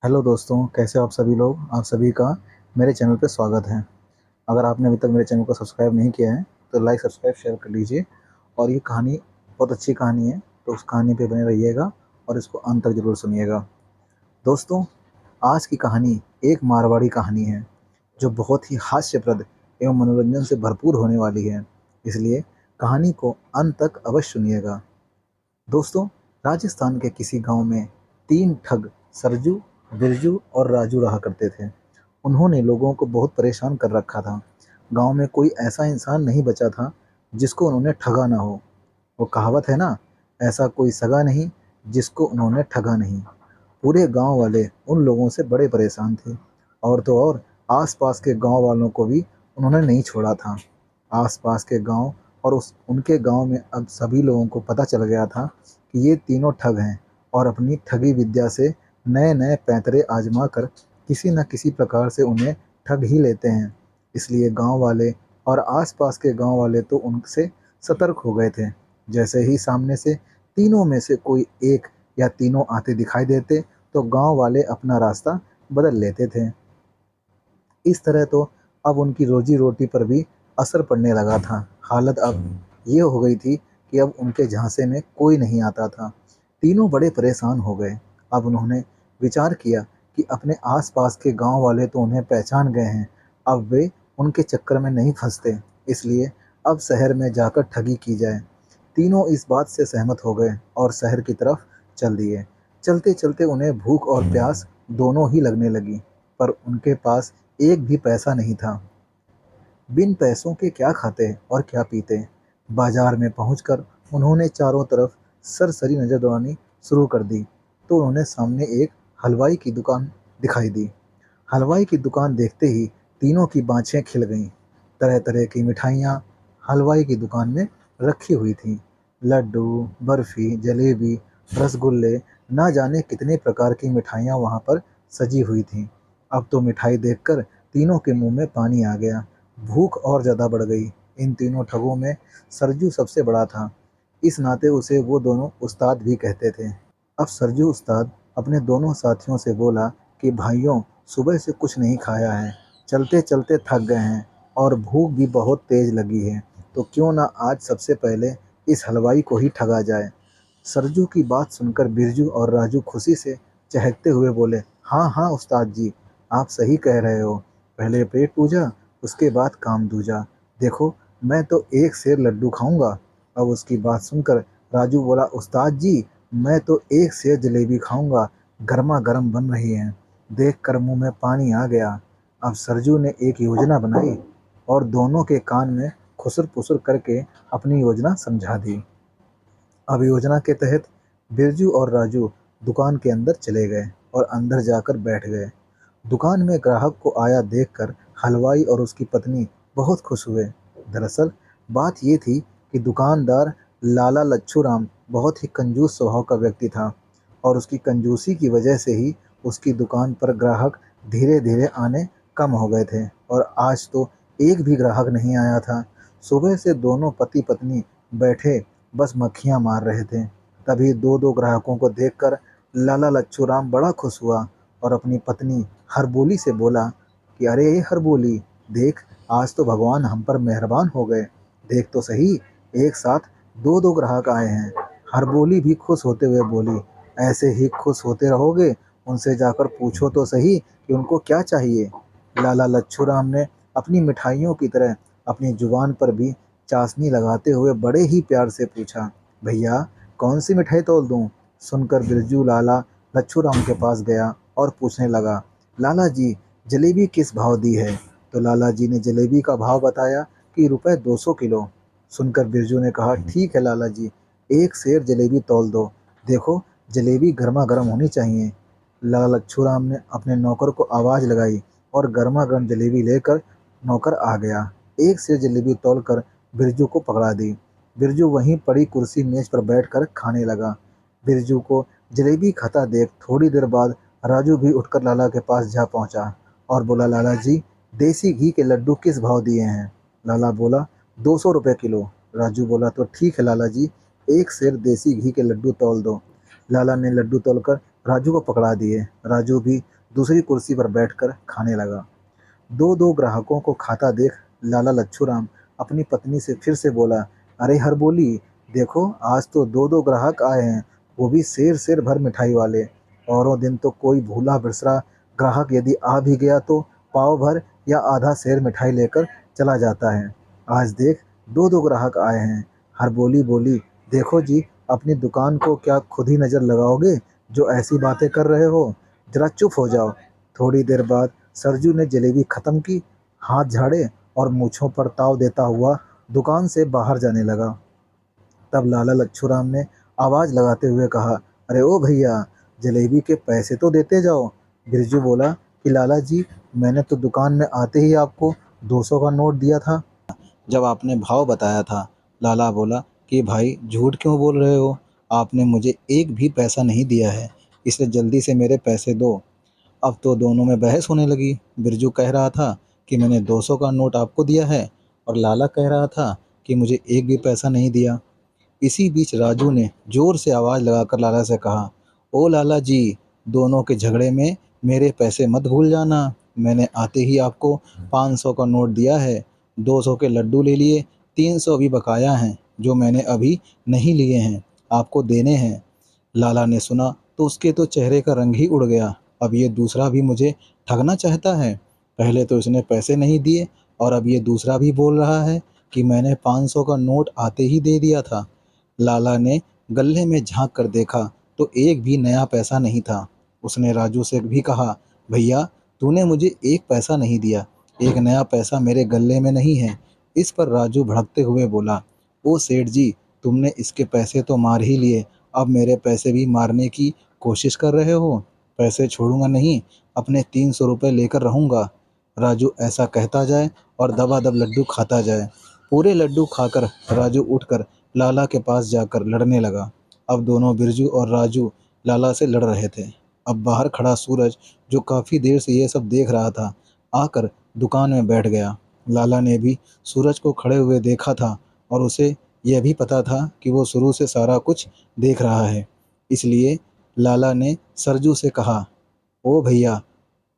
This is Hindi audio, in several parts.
हेलो दोस्तों, कैसे हो आप सभी लोग। आप सभी का मेरे चैनल पे स्वागत है। अगर आपने अभी तक मेरे चैनल को सब्सक्राइब नहीं किया है तो लाइक सब्सक्राइब शेयर कर लीजिए। और ये कहानी बहुत अच्छी कहानी है, तो उस कहानी पे बने रहिएगा और इसको अंत तक जरूर सुनिएगा। दोस्तों, आज की कहानी एक मारवाड़ी कहानी है जो बहुत ही हास्यप्रद एवं मनोरंजन से भरपूर होने वाली है। इसलिए कहानी को अंत तक अवश्य सुनिएगा। दोस्तों, राजस्थान के किसी गांव में तीन ठग सरजू, बिरजू और राजू रहा करते थे। उन्होंने लोगों को बहुत परेशान कर रखा था। गांव में कोई ऐसा इंसान नहीं बचा था जिसको उन्होंने ठगा ना हो। वो कहावत है ना, ऐसा कोई सगा नहीं जिसको उन्होंने ठगा नहीं। पूरे गांव वाले उन लोगों से बड़े परेशान थे। और तो और आसपास के गांव वालों को भी उन्होंने नहीं छोड़ा था। आसपास के गांव और उस उनके गांव में अब सभी लोगों को पता चल गया था कि ये तीनों ठग हैं और अपनी ठगी विद्या से नए नए पैंतरे आजमा कर किसी न किसी प्रकार से उन्हें ठग ही लेते हैं। इसलिए गांव वाले और आसपास के गांव वाले तो उनसे सतर्क हो गए थे। जैसे ही सामने से तीनों में से कोई एक या तीनों आते दिखाई देते तो गांव वाले अपना रास्ता बदल लेते थे। इस तरह तो अब उनकी रोजी रोटी पर भी असर पड़ने लगा था। हालत अब ये हो गई थी कि अब उनके झांसे में कोई नहीं आता था। तीनों बड़े परेशान हो गए। अब उन्होंने विचार किया कि अपने आसपास के गांव वाले तो उन्हें पहचान गए हैं, अब वे उनके चक्कर में नहीं फंसते। इसलिए अब शहर में जाकर ठगी की जाए। तीनों इस बात से सहमत हो गए और शहर की तरफ चल दिए। चलते चलते उन्हें भूख और प्यास दोनों ही लगने लगी, पर उनके पास एक भी पैसा नहीं था। बिन पैसों के क्या खाते और क्या पीते। बाजार में पहुंचकर उन्होंने चारों तरफ सरसरी नजर दौड़ानी शुरू कर दी तो उन्होंने सामने एक हलवाई की दुकान दिखाई दी। हलवाई की दुकान देखते ही तीनों की बाँछें खिल गईं। तरह तरह की मिठाइयाँ हलवाई की दुकान में रखी हुई थीं। लड्डू, बर्फी, जलेबी, रसगुल्ले, ना जाने कितने प्रकार की मिठाइयाँ वहाँ पर सजी हुई थीं। अब तो मिठाई देखकर तीनों के मुंह में पानी आ गया। भूख और ज़्यादा बढ़ गई। इन तीनों ठगों में सरजू सबसे बड़ा था। इस नाते उसे वो दोनों उस्ताद भी कहते थे। अब सरजू उस्ताद अपने दोनों साथियों से बोला कि भाइयों, सुबह से कुछ नहीं खाया है, चलते चलते थक गए हैं और भूख भी बहुत तेज लगी है, तो क्यों ना आज सबसे पहले इस हलवाई को ही ठगा जाए। सरजू की बात सुनकर बिरजू और राजू खुशी से चहकते हुए बोले, हाँ हाँ उस्ताद जी, आप सही कह रहे हो। पहले पेट पूजा, उसके बाद काम दूजा। देखो, मैं तो एक सेर लड्डू खाऊंगा। अब उसकी बात सुनकर राजू बोला, उस्ताद जी, मैं तो एक सेर जलेबी खाऊंगा, गर्मा गर्म बन रही है। देख कर मुंह में पानी आ गया। अब सरजू ने एक योजना बनाई और दोनों के कान में खुसर पुसर करके अपनी योजना समझा दी। अब योजना के तहत बिरजू और राजू दुकान के अंदर चले गए और अंदर जाकर बैठ गए। दुकान में ग्राहक को आया देखकर हलवाई और उसकी पत्नी बहुत खुश हुए। दरअसल बात ये थी कि दुकानदार लाला लच्छू राम बहुत ही कंजूस स्वभाव का व्यक्ति था और उसकी कंजूसी की वजह से ही उसकी दुकान पर ग्राहक धीरे धीरे आने कम हो गए थे और आज तो एक भी ग्राहक नहीं आया था। सुबह से दोनों पति पत्नी बैठे बस मक्खियाँ मार रहे थे। तभी दो दो ग्राहकों को देखकर लाला लच्छू राम बड़ा खुश हुआ और अपनी पत्नी हरबोली से बोला कि अरे हरबोली, देख, आज तो भगवान हम पर मेहरबान हो गए। देख तो सही, एक साथ दो दो ग्राहक आए हैं। हरबोली भी खुश होते हुए बोली, ऐसे ही खुश होते रहोगे, उनसे जाकर पूछो तो सही कि उनको क्या चाहिए। लाला लच्छू राम ने अपनी मिठाइयों की तरह अपनी जुबान पर भी चाशनी लगाते हुए बड़े ही प्यार से पूछा, भैया, कौन सी मिठाई तोल दूं। सुनकर बिरजू लाला लच्छू राम के पास गया और पूछने लगा, लाला जी, जलेबी किस भाव दी है। तो लाला जी ने जलेबी का भाव बताया कि रुपए 200 किलो। सुनकर बिरजू ने कहा, ठीक है लाला जी, एक सेर जलेबी तौल दो। देखो, जलेबी गर्मा गर्म होनी चाहिए। लाला लच्छू राम ने अपने नौकर को आवाज़ लगाई और गर्मा गर्म जलेबी लेकर नौकर आ गया। एक सेर जलेबी तौल कर बिरजू को पकड़ा दी। बिरजू वहीं पड़ी कुर्सी मेज पर बैठकर खाने लगा। बिरजू को जलेबी खाता देख थोड़ी देर बाद राजू भी उठकर लाला के पास जा पहुंचा और बोला, लाला जी, देसी घी के लड्डू किस भाव दिए हैं। लाला बोला, 200 रुपये किलो। राजू बोला, तो ठीक है लाला जी, एक सेर देसी घी के लड्डू तौल दो। लाला ने लड्डू तोलकर राजू को पकड़ा दिए। राजू भी दूसरी कुर्सी पर बैठकर खाने लगा। दो दो ग्राहकों को खाता देख लाला लच्छूराम अपनी पत्नी से फिर से बोला, अरे हरबोली, देखो आज तो दो दो ग्राहक आए हैं, वो भी शेर शेर भर मिठाई वाले। औरों दिन तो कोई भूला बिसरा ग्राहक यदि आ भी गया तो पाव भर या आधा शेर मिठाई लेकर चला जाता है। आज देख दो दो ग्राहक आए हैं। हरबोली बोली, देखो जी, अपनी दुकान को क्या खुद ही नज़र लगाओगे जो ऐसी बातें कर रहे हो? जरा चुप हो जाओ। थोड़ी देर बाद सरजू ने जलेबी खत्म की, हाथ झाड़े और मूछों पर ताव देता हुआ दुकान से बाहर जाने लगा। तब लाला लच्छूराम ने आवाज़ लगाते हुए कहा, अरे ओ भैया, जलेबी के पैसे तो देते जाओ। बिरजू बोला कि लाला जी, मैंने तो दुकान में आते ही आपको 200 का नोट दिया था जब आपने भाव बताया था। लाला बोला कि भाई झूठ क्यों बोल रहे हो, आपने मुझे एक भी पैसा नहीं दिया है, इसलिए जल्दी से मेरे पैसे दो। अब तो दोनों में बहस होने लगी। बिरजू कह रहा था कि मैंने 200 का नोट आपको दिया है और लाला कह रहा था कि मुझे एक भी पैसा नहीं दिया। इसी बीच राजू ने जोर से आवाज़ लगाकर लाला से कहा, ओ लाला जी, दोनों के झगड़े में मेरे पैसे मत भूल जाना। मैंने आते ही आपको 500 का नोट दिया है, 200 के लड्डू ले लिए, 300 भी बकाया हैं जो मैंने अभी नहीं लिए हैं, आपको देने हैं। लाला ने सुना तो उसके तो चेहरे का रंग ही उड़ गया। अब ये दूसरा भी मुझे ठगना चाहता है। पहले तो इसने पैसे नहीं दिए और अब ये दूसरा भी बोल रहा है कि मैंने 500 का नोट आते ही दे दिया था। लाला ने गल्ले में झांक कर देखा तो एक भी नया पैसा नहीं था। उसने राजू से भी कहा, भैया, तूने मुझे एक पैसा नहीं दिया, एक नया पैसा मेरे गल्ले में नहीं है। इस पर राजू भड़कते हुए बोला, ओ सेठ जी, तुमने इसके पैसे तो मार ही लिए, अब मेरे पैसे भी मारने की कोशिश कर रहे हो? पैसे छोड़ूंगा नहीं, अपने 300 रुपये लेकर रहूंगा। राजू ऐसा कहता जाए और दबादब लड्डू खाता जाए। पूरे लड्डू खाकर राजू उठकर लाला के पास जाकर लड़ने लगा। अब दोनों बिरजू और राजू लाला से लड़ रहे थे। अब बाहर खड़ा सूरज, जो काफ़ी देर से ये सब देख रहा था, आकर दुकान में बैठ गया। लाला ने भी सूरज को खड़े हुए देखा था और उसे यह भी पता था कि वो शुरू से सारा कुछ देख रहा है। इसलिए लाला ने सरजू से कहा, ओ भैया,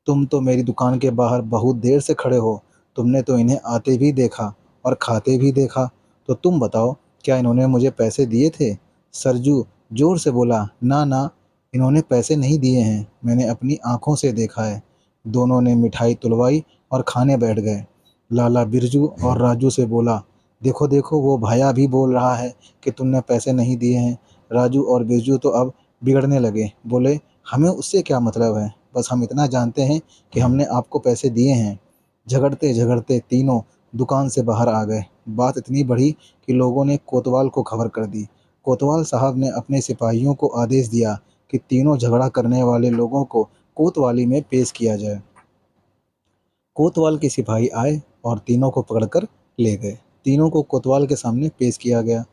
तुम तो मेरी दुकान के बाहर बहुत देर से खड़े हो, तुमने तो इन्हें आते भी देखा और खाते भी देखा, तो तुम बताओ, क्या इन्होंने मुझे पैसे दिए थे? सरजू जोर से बोला, ना ना, इन्होंने पैसे नहीं दिए हैं, मैंने अपनी आंखों से देखा है। दोनों ने मिठाई तुलवाई और खाने बैठ गए। लाला बिरजू और राजू से बोला, देखो देखो, वो भाया भी बोल रहा है कि तुमने पैसे नहीं दिए हैं। राजू और बिरजू तो अब बिगड़ने लगे। बोले, हमें उससे क्या मतलब है, बस हम इतना जानते हैं कि हमने आपको पैसे दिए हैं। झगड़ते झगड़ते तीनों दुकान से बाहर आ गए। बात इतनी बढ़ी कि लोगों ने कोतवाल को खबर कर दी। कोतवाल साहब ने अपने सिपाहियों को आदेश दिया कि तीनों झगड़ा करने वाले लोगों को कोतवाली में पेश किया जाए। कोतवाल के सिपाही आए और तीनों को पकड़कर ले गए। तीनों को कोतवाल के सामने पेश किया गया।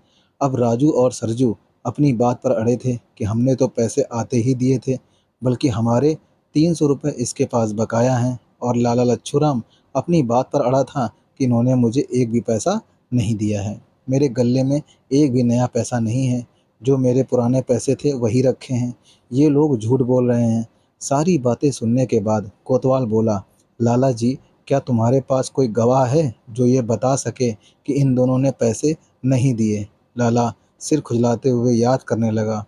अब राजू और सरजू अपनी बात पर अड़े थे कि हमने तो पैसे आते ही दिए थे, बल्कि हमारे 300 रुपये इसके पास बकाया हैं। और लाला लच्छूराम अपनी बात पर अड़ा था कि इन्होंने मुझे एक भी पैसा नहीं दिया है, मेरे गले में एक भी नया पैसा नहीं है, जो मेरे पुराने पैसे थे वही रखे हैं, ये लोग झूठ बोल रहे हैं। सारी बातें सुनने के बाद कोतवाल बोला, लाला जी, क्या तुम्हारे पास कोई गवाह है जो ये बता सके कि इन दोनों ने पैसे नहीं दिए? लाला सिर खुजलाते हुए याद करने लगा।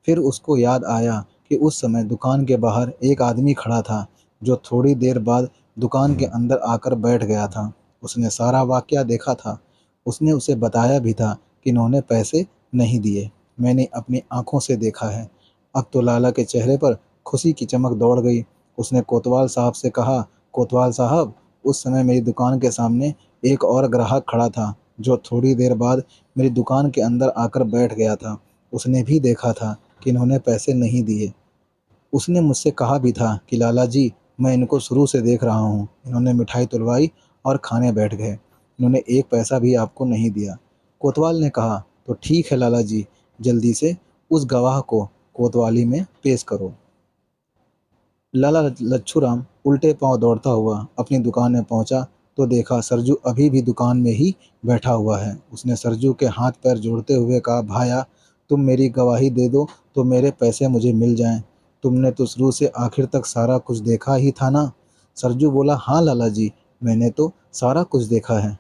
फिर उसको याद आया कि उस समय दुकान के बाहर एक आदमी खड़ा था, जो थोड़ी देर बाद दुकान के अंदर आकर बैठ गया था। उसने सारा वाकया देखा था। उसने उसे बताया भी था कि इन्होंने पैसे नहीं दिए, मैंने अपनी आंखों से देखा है। अब तो लाला के चेहरे पर खुशी की चमक दौड़ गई। उसने कोतवाल साहब से कहा, कोतवाल साहब, उस समय मेरी दुकान के सामने एक और ग्राहक खड़ा था, जो थोड़ी देर बाद मेरी दुकान के अंदर आकर बैठ गया था। उसने भी देखा था कि इन्होंने पैसे नहीं दिए। उसने मुझसे कहा भी था कि लाला जी, मैं इनको शुरू से देख रहा हूँ, इन्होंने मिठाई तुलवाई और खाने बैठ गए, इन्होंने एक पैसा भी आपको नहीं दिया। कोतवाल ने कहा, तो ठीक है लाला जी, जल्दी से उस गवाह को कोतवाली में पेश करो। लाला लच्छूराम उल्टे पांव दौड़ता हुआ अपनी दुकान में पहुंचा तो देखा सरजू अभी भी दुकान में ही बैठा हुआ है। उसने सरजू के हाथ पैर जोड़ते हुए कहा, भाया, तुम मेरी गवाही दे दो तो मेरे पैसे मुझे मिल जाएं। तुमने तो शुरू से आखिर तक सारा कुछ देखा ही था ना? सरजू बोला, हाँ लाला जी, मैंने तो सारा कुछ देखा है।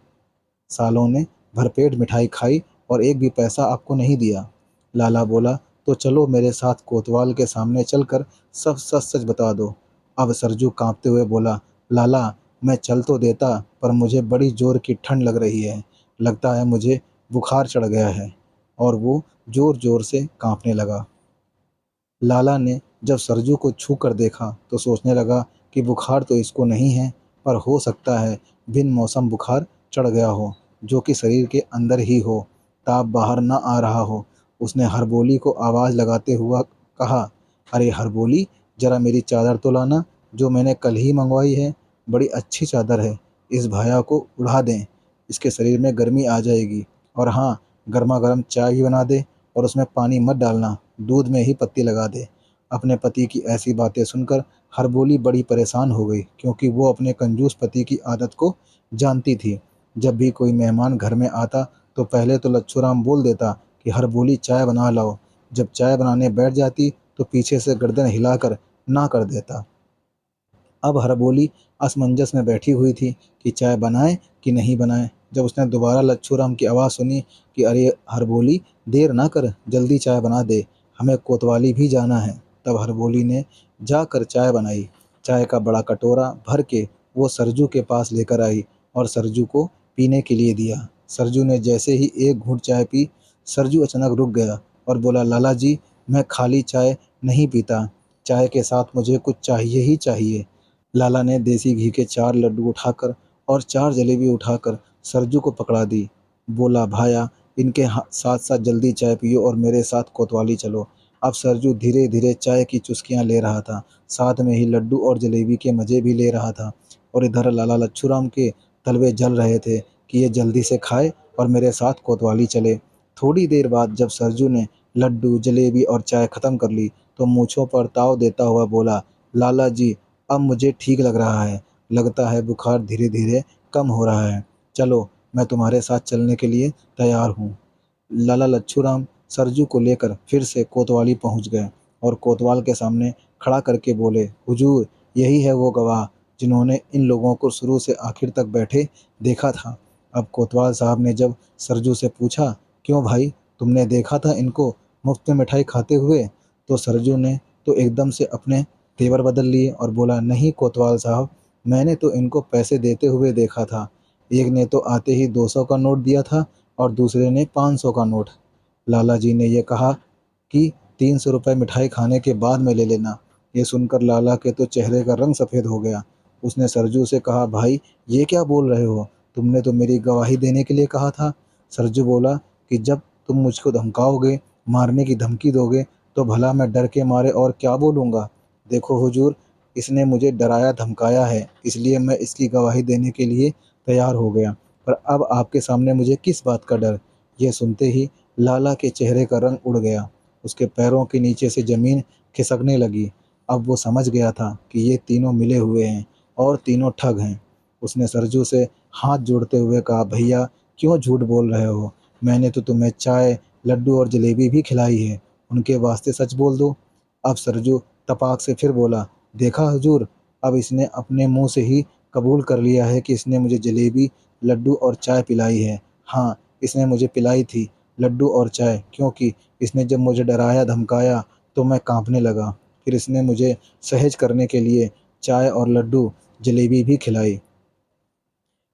सालों ने भरपेट मिठाई खाई और एक भी पैसा आपको नहीं दिया। लाला बोला, तो चलो मेरे साथ कोतवाल के सामने चलकर सब सच सच बता दो। अब सरजू कांपते हुए बोला, लाला मैं चल तो देता पर मुझे बड़ी जोर की ठंड लग रही है, लगता है मुझे बुखार चढ़ गया है। और वो जोर जोर से कांपने लगा। लाला ने जब सरजू को छू कर देखा तो सोचने लगा कि बुखार तो इसको नहीं है, पर हो सकता है बिन मौसम बुखार चढ़ गया हो, जो कि शरीर के अंदर ही हो, ताप बाहर ना आ रहा हो। उसने हरबोली को आवाज़ लगाते हुआ कहा, अरे हरबोली, जरा मेरी चादर तो लाना, जो मैंने कल ही मंगवाई है। बड़ी अच्छी चादर है, इस भाया को उड़ा दें, इसके शरीर में गर्मी आ जाएगी। और हाँ, गर्मा गर्म चाय भी बना दे और उसमें पानी मत डालना, दूध में ही पत्ती लगा दे। अपने पति की ऐसी बातें सुनकर हरबोली बड़ी परेशान हो गई, क्योंकि वो अपने कंजूस पति की आदत को जानती थी। जब भी कोई मेहमान घर में आता तो पहले तो लच्छूराम बोल देता कि हरबोली चाय बना लाओ। जब चाय बनाने बैठ जाती तो पीछे से गर्दन हिलाकर ना कर देता। अब हरबोली असमंजस में बैठी हुई थी कि चाय बनाए कि नहीं बनाए। जब उसने दोबारा लच्छूराम की आवाज़ सुनी कि अरे हरबोली, देर ना कर, जल्दी चाय बना दे, हमें कोतवाली भी जाना है, तब हरबोली ने जाकर चाय बनाई। चाय का बड़ा कटोरा भर के वो सरजू के पास लेकर आई और सरजू को पीने के लिए दिया। सरजू ने जैसे ही एक घूंट चाय पी, सरजू अचानक रुक गया और बोला, लाला जी, मैं खाली चाय नहीं पीता, चाय के साथ मुझे कुछ चाहिए ही चाहिए। लाला ने देसी घी के 4 लड्डू उठाकर और 4 जलेबी उठाकर सरजू को पकड़ा दी। बोला, भाया, इनके साथ साथ जल्दी चाय पियो और मेरे साथ कोतवाली चलो। अब सरजू धीरे धीरे चाय की चुस्कियां ले रहा था, साथ में ही लड्डू और जलेबी के मज़े भी ले रहा था। और इधर लाला लच्छूराम के तलवे जल रहे थे कि ये जल्दी से खाए और मेरे साथ कोतवाली चले। थोड़ी देर बाद जब सरजू ने लड्डू, जलेबी और चाय ख़त्म कर ली तो मूँछों पर ताव देता हुआ बोला, लाला जी, अब मुझे ठीक लग रहा है, लगता है बुखार धीरे धीरे कम हो रहा है। चलो, मैं तुम्हारे साथ चलने के लिए तैयार हूँ। लाला लच्छूराम सरजू को लेकर फिर से कोतवाली पहुँच गए और कोतवाल के सामने खड़ा करके बोले, हुजूर, यही है वो गवाह जिन्होंने इन लोगों को शुरू से आखिर तक बैठे देखा था। अब कोतवाल साहब ने जब सरजू से पूछा, क्यों भाई, तुमने देखा था इनको मुफ्त में मिठाई खाते हुए? तो सरजू ने तो एकदम से अपने तेवर बदल लिए और बोला, नहीं कोतवाल साहब, मैंने तो इनको पैसे देते हुए देखा था। एक ने तो आते ही 200 का नोट दिया था और दूसरे ने 500 का नोट। लाला जी ने यह कहा कि 300 रुपये मिठाई खाने के बाद में ले लेना। ये सुनकर लाला के तो चेहरे का रंग सफ़ेद हो गया। उसने सरजू से कहा, भाई ये क्या बोल रहे हो, तुमने तो मेरी गवाही देने के लिए कहा था। सरजू बोला कि जब तुम मुझको धमकाओगे, मारने की धमकी दोगे, तो भला मैं डर के मारे और क्या बोलूँगा। देखो हुजूर, इसने मुझे डराया धमकाया है, इसलिए मैं इसकी गवाही देने के लिए तैयार हो गया, पर अब आपके सामने मुझे किस बात का डर। यह सुनते ही लाला के चेहरे का रंग उड़ गया, उसके पैरों के नीचे से ज़मीन खिसकने लगी। अब वो समझ गया था कि ये तीनों मिले हुए हैं और तीनों ठग हैं। उसने सरजू से हाथ जोड़ते हुए कहा, भैया क्यों झूठ बोल रहे हो, मैंने तो तुम्हें चाय, लड्डू और जलेबी भी खिलाई है, उनके वास्ते सच बोल दो। अब सरजू तपाक से फिर बोला, देखा हुजूर, अब इसने अपने मुंह से ही कबूल कर लिया है कि इसने मुझे जलेबी, लड्डू और चाय पिलाई है। हाँ, इसने मुझे पिलाई थी लड्डू और चाय, क्योंकि इसने जब मुझे डराया धमकाया तो मैं कांपने लगा। फिर इसने मुझे सहज करने के लिए चाय और लड्डू, जलेबी भी खिलाई।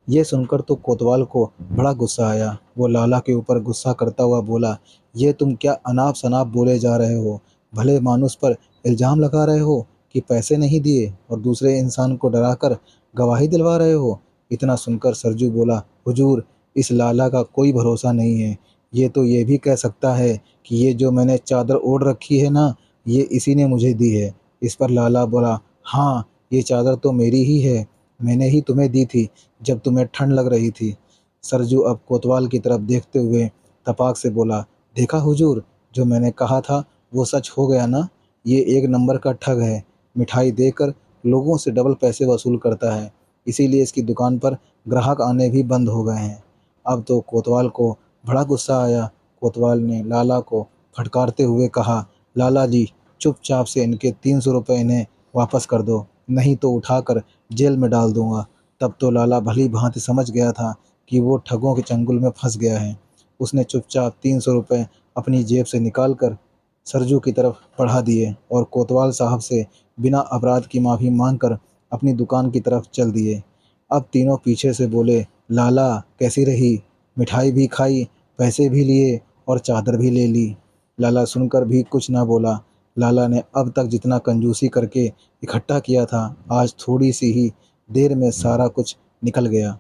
ये सुनकर तो कोतवाल को बड़ा गुस्सा आया। वो लाला के ऊपर गुस्सा करता हुआ बोला, ये तुम क्या अनाप शनाप बोले जा रहे हो, भले मानुस पर इल्ज़ाम लगा रहे हो कि पैसे नहीं दिए और दूसरे इंसान को डराकर गवाही दिलवा रहे हो। इतना सुनकर सरजू बोला, हुजूर, इस लाला का कोई भरोसा नहीं है, ये तो ये भी कह सकता है कि ये जो मैंने चादर ओढ़ रखी है ना, ये इसी ने मुझे दी है। इस पर लाला बोला, हाँ, ये चादर तो मेरी ही है, मैंने ही तुम्हें दी थी जब तुम्हें ठंड लग रही थी। सरजू अब कोतवाल की तरफ देखते हुए तपाक से बोला, देखा हुजूर, जो मैंने कहा था वो सच हो गया ना, ये एक नंबर का ठग है, मिठाई देकर लोगों से डबल पैसे वसूल करता है, इसीलिए इसकी दुकान पर ग्राहक आने भी बंद हो गए हैं। अब तो कोतवाल को बड़ा गुस्सा आया। कोतवाल ने लाला को फटकारते हुए कहा, लाला जी, चुपचाप से इनके 300 रुपये इन्हें वापस कर दो, नहीं तो उठाकर जेल में डाल दूँगा। तब तो लाला भली-भाँति समझ गया था कि वो ठगों के चंगुल में फँस गया है। उसने चुपचाप 300 रुपये अपनी जेब से निकाल कर सरजू की तरफ बढ़ा दिए और कोतवाल साहब से बिना अपराध की माफ़ी माँगकर अपनी दुकान की तरफ चल दिए। अब तीनों पीछे से बोले, लाला कैसी रही? मिठाई भी खाई, पैसे भी लिए और चादर भी ले ली। लाला सुनकर भी कुछ ना बोला। लाला ने अब तक जितना कंजूसी करके इकट्ठा किया था, आज थोड़ी सी ही देर में सारा कुछ निकल गया।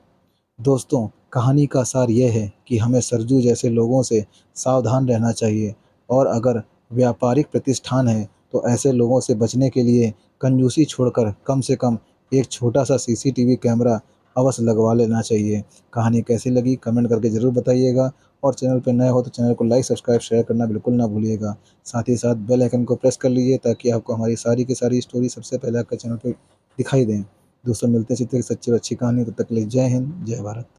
दोस्तों, कहानी का सार यह है कि हमें सरजू जैसे लोगों से सावधान रहना चाहिए और अगर व्यापारिक प्रतिष्ठान है तो ऐसे लोगों से बचने के लिए कंजूसी छोड़कर कम से कम एक छोटा सा सीसीटीवी कैमरा अवश्य लगवा लेना चाहिए। कहानी कैसी लगी कमेंट करके ज़रूर बताइएगा और चैनल पर नए हो तो चैनल को लाइक सब्सक्राइब शेयर करना बिल्कुल ना भूलिएगा। साथ ही साथ बेल आइकन को प्रेस कर लीजिए ताकि आपको हमारी सारी की सारी स्टोरी सबसे पहले आपके चैनल पर दिखाई दें। दोस्तों, मिलते हैं इसी तरह की सच्ची और अच्छी कहानी। तब तक के लिए जय हिंद, जय भारत।